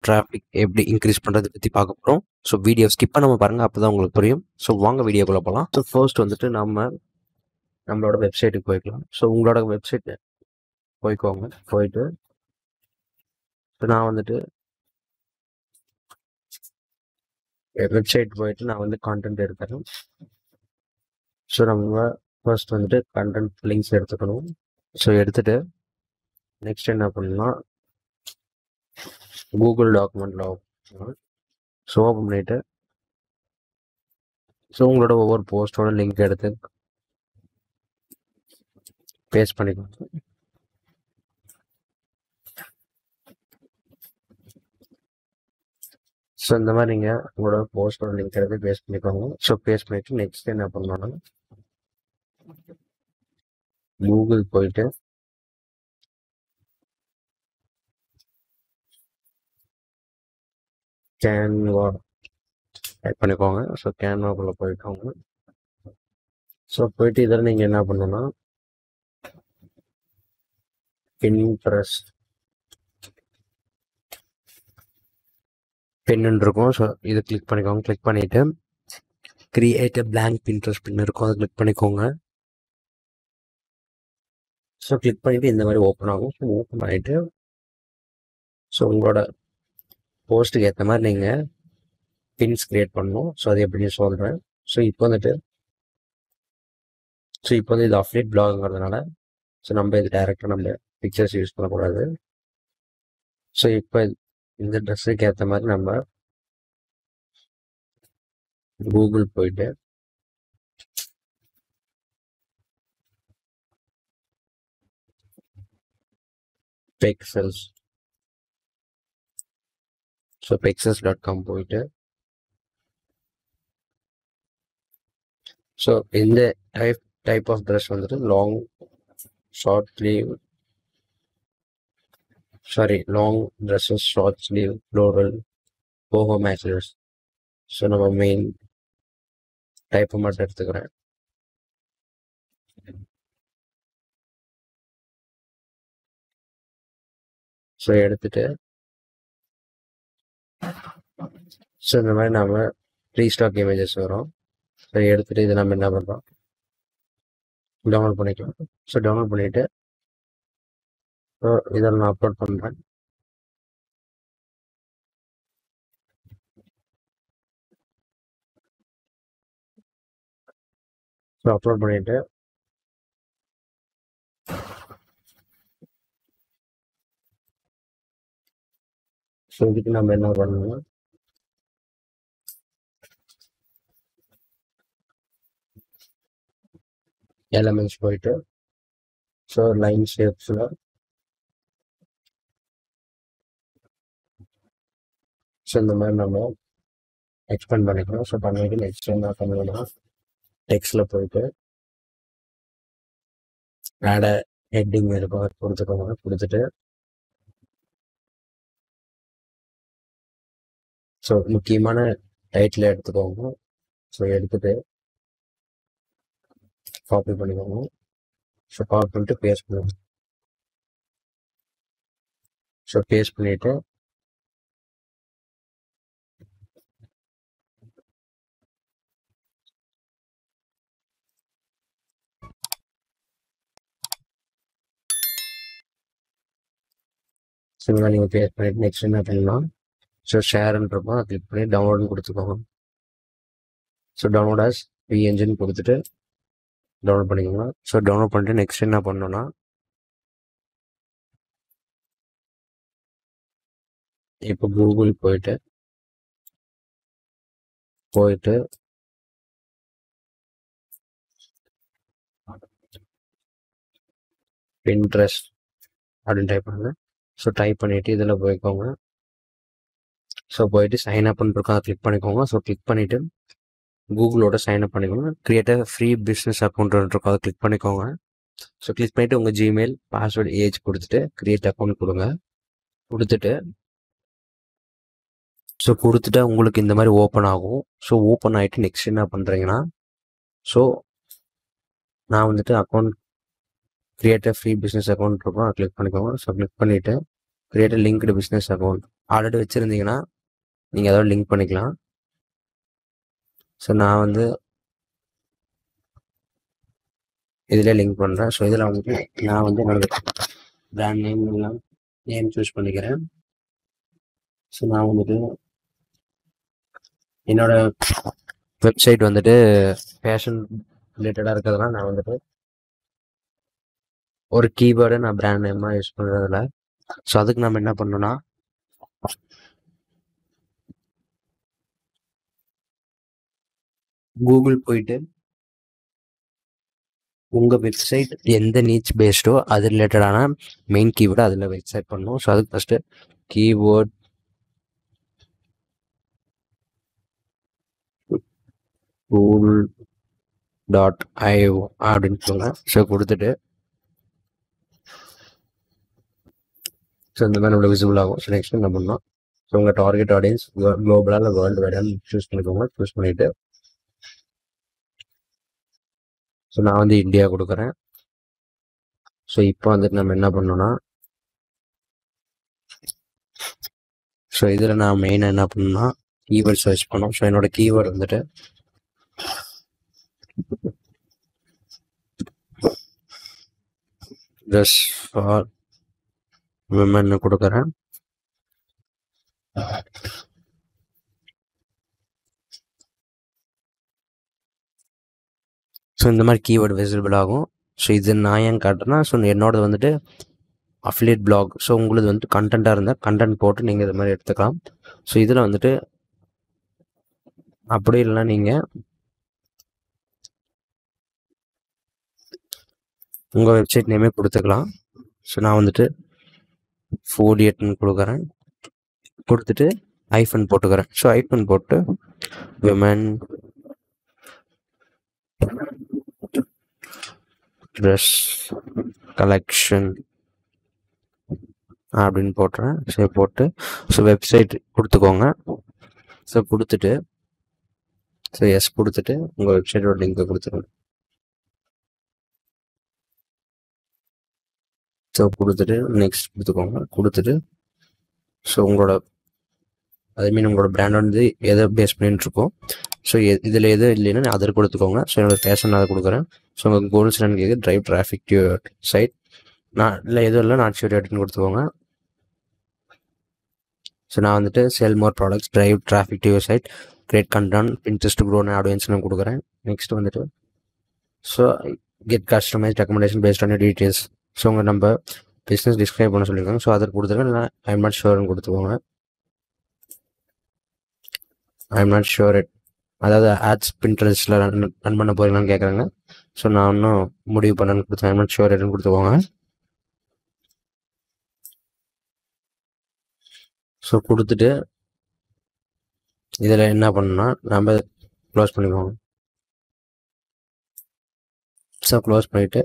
Traffic எப்படி increase பண்ணுறது பற்றி பார்க்க போகிறோம். ஸோ வீடியோ ஸ்கிப் பண்ணாமல் பாருங்கள், அப்போ தான் உங்களுக்கு புரியும். ஸோ வாங்க வீடியோக்குள்ளே போகலாம். ஸோ ஃபர்ஸ்ட் வந்துட்டு நம்மளோட வெப்சைட்டுக்கு போய்க்கலாம். ஸோ உங்களோட வெப்சைட் போய்க்கோங்க. போயிட்டு ஸோ நான் வந்துட்டு வெப்சைட் போயிட்டு நான் வந்து கான்டென்ட் எடுக்கிறேன். ஸோ நம்ம ஃபர்ஸ்ட் வந்துட்டு கண்டென்ட் லிங்க்ஸ் எடுத்துக்கணும். ஸோ எடுத்துகிட்டு நெக்ஸ்ட் என்ன பண்ணணும்னா கூகுள் டாக்குமெண்ட்டில் ஸோ ஓப்பன் பண்ணிவிட்டு ஸோ உங்களோட ஒவ்வொரு போஸ்ட்டோட லிங்க் எடுத்து பேஸ்ட் பண்ணிக்கோங்க. ஸோ இந்த மாதிரி நீங்கள் உங்களோட போஸ்ட்டோட லிங்க் எடுத்து பேஸ்ட் பண்ணிக்கோங்க. ஸோ பேஸ்ட் பண்ணிவிட்டு நெக்ஸ்ட் என்ன பண்ணணும்னா கூகுள் போயிட்டு கேன்வா டைப் பண்ணிக்கோங்க. ஸோ கேன்வாக்குள்ளே போய்க்கோங்க. ஸோ போயிட்டு இதில் நீங்கள் என்ன பண்ணணும்னா பின்ட்ரெஸ்ட் பின்னு இருக்கும். ஸோ இதை கிளிக் பண்ணிக்கோங்க. கிளிக் பண்ணிவிட்டு கிரியேட் பிளாங்க் பின்ட்ரெஸ்ட் பின் இருக்கும், அதை கிளிக் பண்ணிக்கோங்க. ஸோ கிளிக் பண்ணிவிட்டு இந்த மாதிரி ஓப்பன் ஆகும். ஸோ ஓப்பன் பண்ணிவிட்டு ஸோ உங்களோட போஸ்ட்டுக்கு ஏற்ற மாதிரி நீங்கள் பின்ஸ் கிரியேட் பண்ணணும். ஸோ அது எப்படின்னு சொல்கிறேன். ஸோ இப்போ வந்து இது அஃபிலியேட் பிளாக்ங்கிறதுனால ஸோ நம்ம இது டைரெக்டாக நம்ம பிக்சர்ஸ் யூஸ் பண்ணக்கூடாது. ஸோ இப்போ இந்த ட்ரெஸ்ஸுக்கு ஏற்ற மாதிரி நம்ம கூகுள் போயிட்டு பிக்சல்ஸ் ஸோ pixels.com போயிட்டு ஸோ இந்த டைப் ஆஃப் ட்ரெஸ் வந்துட்டு long dresses, short sleeve, floral, போகோ மேட்சஸ். ஸோ நம்ம மெயின் டைப்பை மட்டும் எடுத்துக்கிறேன். ஸோ எடுத்துட்டு ஸோ இந்த மாதிரி நம்ம ரீஸ்டாக் இமேஜஸ் வரும். ஸோ எடுத்துகிட்டு இதை நம்ம என்ன பண்ணுறோம், டவுன்லோட் பண்ணிக்கலாம். ஸோ டவுன்லோட் பண்ணிவிட்டு ஸோ இதில் நான் அப்லோட் பண்ணுறேன். ஸோ அப்லோட் பண்ணிவிட்டு ஸோ இதுக்கு நம்ம என்ன பண்ணணும்னா எலமெண்ட்ஸ் போயிட்டு ஸோ லைன் ஷேப்ஸில் ஸோ இந்த மாதிரி நம்ம எக்ஸ்பெண்ட் பண்ணிக்கலாம். ஸோ பண்ணிவிட்டு நெக்ஸ்ட் என்ன பண்ணணும்னா டெக்ஸ்டில் போயிட்டு ஆட ஹெட்டிங் இருக்கும், அது கொடுத்துக்கோங்க. கொடுத்துட்டு ஸோ முக்கியமான டைட்டில் எடுத்துக்கோங்க. ஸோ எடுத்துகிட்டு காப்பி பண்ணிக்கோங்க. ஸோ காப்பி பண்ணிட்டு பேஸ்ட் பண்ணுவோம். ஸோ பேஸ்ட் பண்ணிவிட்டு ஸோ இந்த மாதிரி நீங்கள் பேஸ்ட் பண்ணிவிட்டு நெக்ஸ்ட் என்ன பண்ணலாம், ஸோ ஷேர்ன்றப்போ அதை கிளிக் பண்ணி டவுன்லோட்னு கொடுத்துக்கோங்க. ஸோ டவுன்லோட் ஆஸ் பிஎன்ஜின்னு கொடுத்துட்டு டவுன்லோட் பண்ணிக்கோங்க. ஸோ டவுன்லோட் பண்ணிட்டு நெக்ஸ்ட் என்ன பண்ணணும்னா இப்போ கூகுள் போயிட்டு பின்ட்ரெஸ்ட் அப்படின்னு டைப் பண்ணுங்க. ஸோ டைப் பண்ணிவிட்டு இதில் போய்க்கோங்க. ஸோ போயிட்டு சைன் அப்னு இருக்கும், அதை கிளிக் பண்ணிக்கோங்க. ஸோ கிளிக் பண்ணிவிட்டு கூகுளோட சைன் அப் பண்ணிக்கோங்க. கிரியேட் ஃப்ரீ பிஸ்னஸ் அக்கௌண்ட் இருக்கும், அதை கிளிக் பண்ணிக்கோங்க. ஸோ கிளிக் பண்ணிவிட்டு உங்கள் ஜிமெயில் பாஸ்வேர்டு ஏஜ் கொடுத்துட்டு கிரியேட் அக்கௌண்ட் கொடுங்க. கொடுத்துட்டு உங்களுக்கு இந்த மாதிரி ஓப்பன் ஆகும். ஸோ ஓப்பன் ஆகிட்டு நெக்ஸ்ட் என்ன பண்ணுறீங்கன்னா ஸோ நான் வந்துட்டு account create free business account இருக்கும், அதை கிளிக் பண்ணிக்கோங்க. ஸோ கிளிக் பண்ணிவிட்டு create linked business account already வச்சுருந்தீங்கன்னா நீங்கள் அதோட லிங்க் பண்ணிக்கலாம். ஸோ நான் வந்து இதில் லிங்க் பண்ணுறேன். ஸோ இதில் வந்துட்டு நான் வந்து என்னோட பிராண்ட் நேம் எல்லாம் நேம் சூஸ் பண்ணிக்கிறேன். ஸோ நான் வந்துட்டு என்னோட வெப்சைட் வந்துட்டு ஃபேஷன் ரிலேட்டடாக இருக்கிறதுலாம் நான் வந்துட்டு ஒரு கீவேர்டை நான் பிராண்ட் நேமாக யூஸ் பண்ணுறதில்ல. ஸோ அதுக்கு நம்ம என்ன பண்ணணும்னா கூகுள் போயிட்டு உங்கள் வெப்சைட் எந்த நீச் பேஸ்டோ அது ரிலேட்டடான மெயின் கீவேர்டு அதில் வெப்சைட் பண்ணணும். ஸோ அதுக்கு ஃபஸ்ட்டு கீவேர்ட் கூகுள் .io அப்படின்னு சொல்லுங்கள். ஸோ கொடுத்துட்டு ஸோ இந்த மாதிரி நம்மளுக்கு விசிபிள் ஆகும். ஸோ நெக்ஸ்ட் என்ன பண்ணணும், ஸோ உங்கள் டார்கெட் ஆடியன்ஸ் குளோபலாக இல்லை வேர்ல்டு வைடான்னு சூஸ் பண்ணிக்கோங்க. சூஸ் பண்ணிவிட்டு ஸோ நான் வந்து இந்தியா கொடுக்குறேன். ஸோ இப்போ வந்துட்டு நம்ம என்ன பண்ணோம்னா ஸோ இதில் நான் மெயினாக என்ன பண்ணணும்னா கீவேர்ட் சர்ச் பண்ணோம். ஸோ என்னோட கீவேர்டு வந்துட்டு ட்ரெஸ் ஃபார் விமன்னு கொடுக்குறேன். ஸோ இந்த மாதிரி கீவேர்டு விசிபிள் ஆகும். ஸோ இது நான் ஏன் காட்டுறேன்னா, ஸோ என்னோடது வந்துட்டு அஃபிலியேட் பிளாக். ஸோ உங்களுக்கு வந்துட்டு கண்டென்ட்டாக இருந்தால் கண்டென்ட் போட்டு நீங்கள் இது மாதிரி எடுத்துக்கலாம். ஸோ இதில் வந்துட்டு அப்படி இல்லைன்னா நீங்கள் உங்கள் வெப்சைட் நேமே கொடுத்துக்கலாம். ஸோ நான் வந்துட்டு ஃபோலியட்னு கொடுக்குறேன். கொடுத்துட்டு ஐஃபன் போட்டுக்கிறேன். ஸோ ஐஃபன் போட்டு விமன் ட்ரெஸ் கலெக்ஷன் அப்படின்னு போட்டுறேன். ஸோ போட்டு ஸோ வெப்சைட் கொடுத்துக்கோங்க. ஸோ கொடுத்துட்டு ஸோ எஸ் கொடுத்துட்டு உங்கள் வெப்சைட்டோட லிங்கை கொடுத்துருங்க. ஸோ கொடுத்துட்டு நெக்ஸ்ட் கொடுத்துக்கோங்க. கொடுத்துட்டு ஸோ உங்களோட அதுமாரி உங்களோட பிராண்ட் வந்து எதை பேஸ் பண்ணிட்டு இருக்கோம். ஸோ இதில் எது இல்லைன்னா அதை கொடுத்துக்கோங்க. ஸோ என்னோட ஃபேஷன் அதை கொடுக்குறேன். ஸோ உங்கள் கோல்ஸ் என்னன்னு கேட்குது, drive traffic to your site. நான் இல்லை எதுவும் இல்லை, நாட் ஷூர் அப்படின்னு கொடுத்துக்கோங்க. ஸோ நான் வந்துட்டு sell more products, drive traffic to your site, create content, interest grown audience நான் கொடுக்குறேன். நெக்ஸ்ட் வந்துட்டு so get customise recommendation based on details. So உங்கள் நம்ம பிஸ்னஸ் டிஸ்கிரைப் பண்ண சொல்லியிருக்காங்க. ஸோ அதை கொடுத்துருங்க. இல்லை ஐம் நாட் ஷுவர்னு கொடுத்துக்கோங்க. ஐம் நாட் ஷுவர் இட், அதாவது ஆட்ஸ் பின்ட்ரெஸ்ட்டில் ரன் பண்ண போகிறீங்களான்னு கேட்குறாங்க. ஸோ நான் இன்னும் முடிவு பண்ணேன்னு கொடுத்தேன். ஐம் நாட் ஷுவர் இட்னு கொடுத்துக்கோங்க. ஸோ கொடுத்துட்டு இதில் என்ன பண்ணணும்னா நம்ம க்ளோஸ் பண்ணிக்கோங்க. ஸோ க்ளோஸ் பண்ணிவிட்டு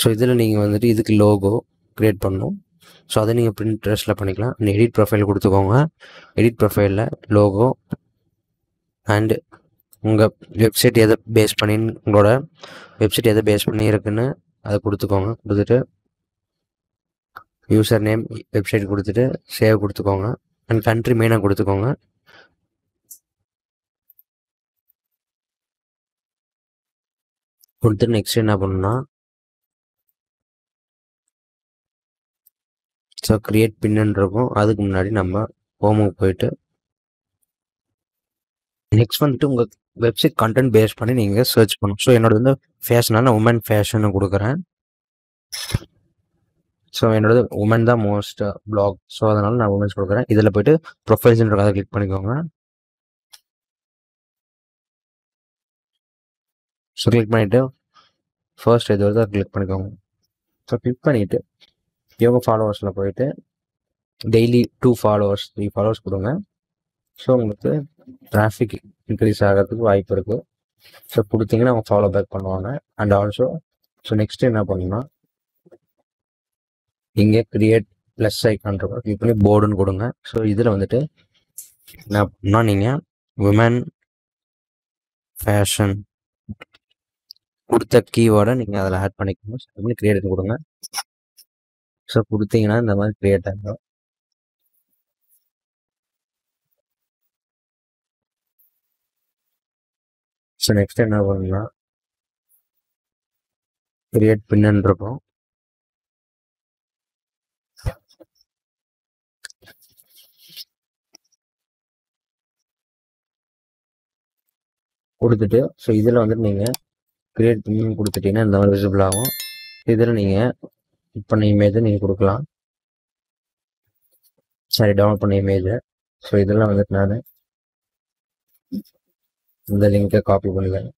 ஸோ இதில் நீங்கள் வந்துட்டு இதுக்கு லோகோ க்ரியேட் பண்ணணும். ஸோ அதை நீங்கள் பிரிண்ட்ரெஸ்ட்டில் பண்ணிக்கலாம். எடிட் ப்ரொஃபைல் கொடுத்துக்கோங்க. எடிட் ப்ரொஃபைலில் லோகோ அண்டு உங்கள் வெப்சைட் எதை பேஸ் பண்ணி உங்களோட வெப்சைட் எதை பேஸ் பண்ணி இருக்குன்னு அதை கொடுத்துக்கோங்க. கொடுத்துட்டு யூசர் நேம் வெப்சைட் கொடுத்துட்டு சேவ் கொடுத்துக்கோங்க. அண்ட் கண்ட்ரி மெயினாக கொடுத்துக்கோங்க. கொடுத்துட்டு நெக்ஸ்ட் என்ன பண்ணணும்னா ஸோ க்ரியேட் பின்னு இருக்கும். அதுக்கு முன்னாடி நம்ம ஹோமுக்கு போயிட்டு நெக்ஸ்ட் வந்துட்டு உங்கள் வெப்சைட் கண்டென்ட் பேஸ் பண்ணி நீங்கள் சர்ச் பண்ணணும். ஸோ என்னோட வந்து ஃபேஷனான உமன் ஃபேஷன்னு கொடுக்குறேன். ஸோ என்னோட உமன் தான் மோஸ்ட் பிளாக். ஸோ அதனால் நான் உமன்ஸ் கொடுக்குறேன். இதில் போய்ட்டு ப்ரொஃபைல்ஸ்ன்ற அதை கிளிக் பண்ணிக்கோங்க. ஸோ கிளிக் பண்ணிவிட்டு ஃபர்ஸ்ட் இது வருது கிளிக் பண்ணிக்கோங்க. ஸோ கிளிக் பண்ணிவிட்டு இவங்க ஃபாலோவர்ஸில் போயிட்டு டெய்லி 2 ஃபாலோவர்ஸ் 3 ஃபாலோவர்ஸ் கொடுங்க. ஸோ உங்களுக்கு டிராஃபிக் இன்க்ரீஸ் ஆகிறதுக்கு வாய்ப்பு இருக்குது. ஸோ கொடுத்தீங்கன்னா அவங்க ஃபாலோ பேக் பண்ணுவாங்க. அண்ட் ஆல்சோ ஸோ நெக்ஸ்ட் என்ன பண்ணணும்னா இங்கே கிரியேட் ப்ளஸ் ஐக்கான் இருக்கும், கிளிக் பண்ணி போர்டுன்னு கொடுங்க. ஸோ இதில் வந்துட்டு என்ன பண்ணால் நீங்கள் உமன் ஃபேஷன் கொடுத்த கீவேர்டை நீங்கள் அதில் ஆட் பண்ணிக்கணும். கிரியேட் கொடுங்க. ஸோ கொடுத்தீங்கன்னா இந்த மாதிரி கிரியேட் ஆகும். ஸோ நெக்ஸ்ட் என்ன பண்ணலாம், கிரியேட் பின்னு இருக்கும். கொடுத்துட்டு ஸோ இதில் வந்துட்டு நீங்கள் கிரியேட் பின்னு கொடுத்துட்டீங்கன்னா இந்த மாதிரி விசிபிள் ஆகும். இதில் நீங்கள் இப்போ இமேஜை நீங்கள் கொடுக்கலாம். சரி, டவுன்லோட் பண்ண இமேஜை. ஸோ இதெல்லாம் வந்துட்டு நான் இந்த லிங்கை காப்பி பண்ணுவேன்.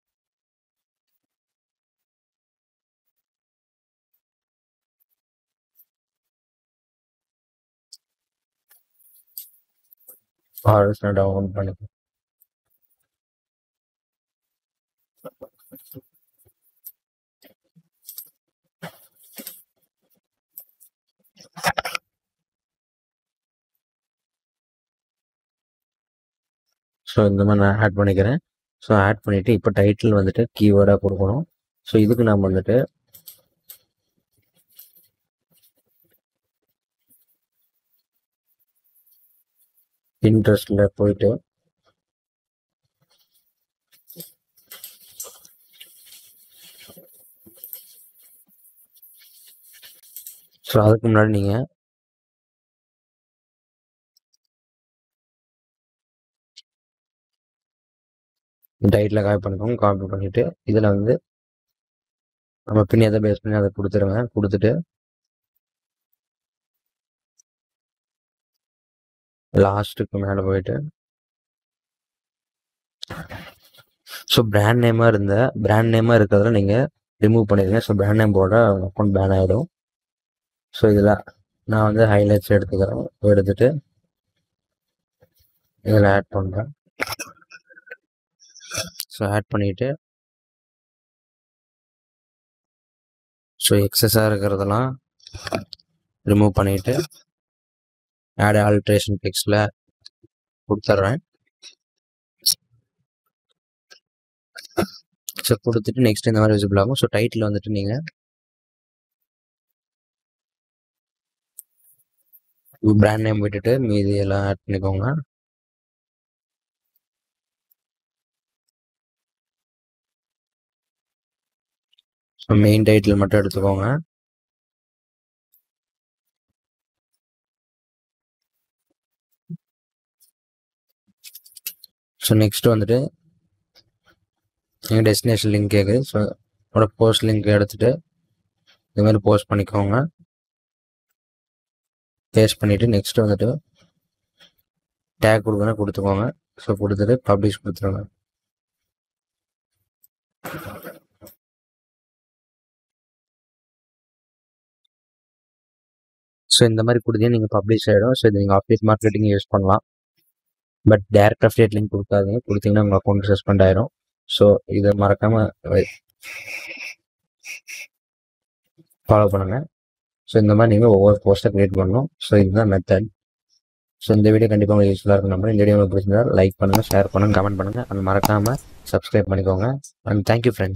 ஆர்எஸ் நான் டவுன்லோட் பண்ணிக்கிறேன். ஸோ இந்த மாதிரி நான் ஆட் பண்ணிக்கிறேன். ஸோ ஆட் பண்ணிவிட்டு இப்போ டைட்டில் வந்துட்டு கீவேர்டாக கொடுக்கணும். ஸோ இதுக்கு நம்ம வந்துட்டு இன்ட்ரெஸ்டில் போயிட்டு ஸோ அதுக்கு முன்னாடி நீங்கள் டைட்டில் காப்பி பண்ணிக்கோங்க. காப்பி பண்ணிவிட்டு இதில் வந்து நம்ம பின் எதை பேஸ் பண்ணி அதை கொடுத்துருங்க. கொடுத்துட்டு லாஸ்ட்டுக்கு மேலே போயிட்டு ஸோ பிராண்ட் நேமாக இருக்கிறதுல நீங்கள் ரிமூவ் பண்ணிடுங்க. ஸோ பிராண்ட் நேம் போட அக்கௌண்ட் பேன் ஆகிடும். ஸோ இதில் நான் வந்து ஹைலைட்ஸ் எடுத்துக்கிறேன். எடுத்துகிட்டு இதில் ஆட் பண்ணுறேன். ஸோ ஆட் பண்ணிவிட்டு ஸோ எக்ஸஸாக இருக்கிறதெல்லாம் ரிமூவ் பண்ணிவிட்டு ஆட் ஆல்ட்ரேஷன் டெக்ஸ்டில் கொடுத்துட்றேன். ஸோ கொடுத்துட்டு நெக்ஸ்ட் இந்த மாதிரி விசிபிள் ஆகும். ஸோ டைட்டில் வந்துட்டு நீங்கள் பிராண்ட் நேம் விட்டுட்டு மீதி எல்லாம் ஆட் பண்ணிக்கோங்க. ஸோ மெயின் டைட்டில் மட்டும் எடுத்துக்கோங்க. ஸோ நெக்ஸ்ட் வந்துட்டு எங்கள் டெஸ்டினேஷன் லிங்க் கேட்குது. ஸோ என்னோட போஸ்ட் லிங்க் எடுத்துகிட்டு இது மாதிரி போஸ்ட் பண்ணிக்கோங்க. பேஸ்ட் பண்ணிவிட்டு நெக்ஸ்ட் வந்துட்டு டேக் கொடுக்கணும் கொடுத்துக்கோங்க. ஸோ கொடுத்துட்டு பப்ளிஷ் கொடுத்துருங்க. ஸோ இந்த மாதிரி கொடுத்தீங்கன்னா நீங்கள் பப்ளிஷ் ஆகிடும். ஸோ இது நீங்கள் ஆஃபீஸ் மார்க்கெட்டிங் யூஸ் பண்ணலாம். பட் டேரக்ட் அஃபிலியேட் லிங்க் கொடுக்காதீங்க. கொடுத்தீங்கன்னா உங்கள் அக்கௌண்ட் சஸ்பெண்ட் ஆயிரும். ஸோ இதை மறக்காமல் ஃபாலோ பண்ணுங்கள். ஸோ இந்த மாதிரி நீங்கள் ஒவ்வொரு போஸ்ட்டை க்ரியேட் பண்ணணும். ஸோ இதுதான் மெத்தட். ஸோ இந்த வீடியோ கண்டிப்பாக உங்களுக்கு யூஸ்ஃபுல்லாக இருக்கும். நம்புறேன். இந்த வீடியோ உங்களுக்கு பிடிச்சிருந்தா லைக் பண்ணுங்கள், ஷேர் பண்ணுங்கள், கமெண்ட் பண்ணுங்கள். அண்ட் மறக்காமல் சப்ஸ்கிரைப் பண்ணிக்கோங்க. And thank you friends.